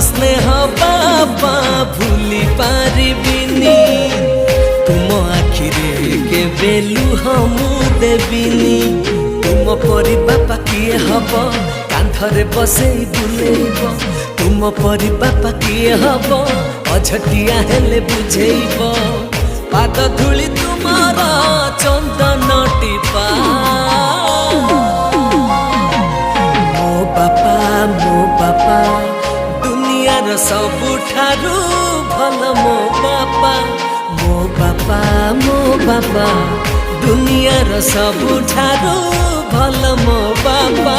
स्नेह बाबा भूली पारिबिनी तुम आखिरे के बेलु हम देविनी तुम परी बापा किए हब कांधरे बसे बुलेब तुम परी बापा किए हब अझटिया हेले बुझेब पाद धूली तुमार चंदन टीपा मो बापा दुनियार सबुठारु भल मो बापा दुनियार सबुठारु भल मो बापा।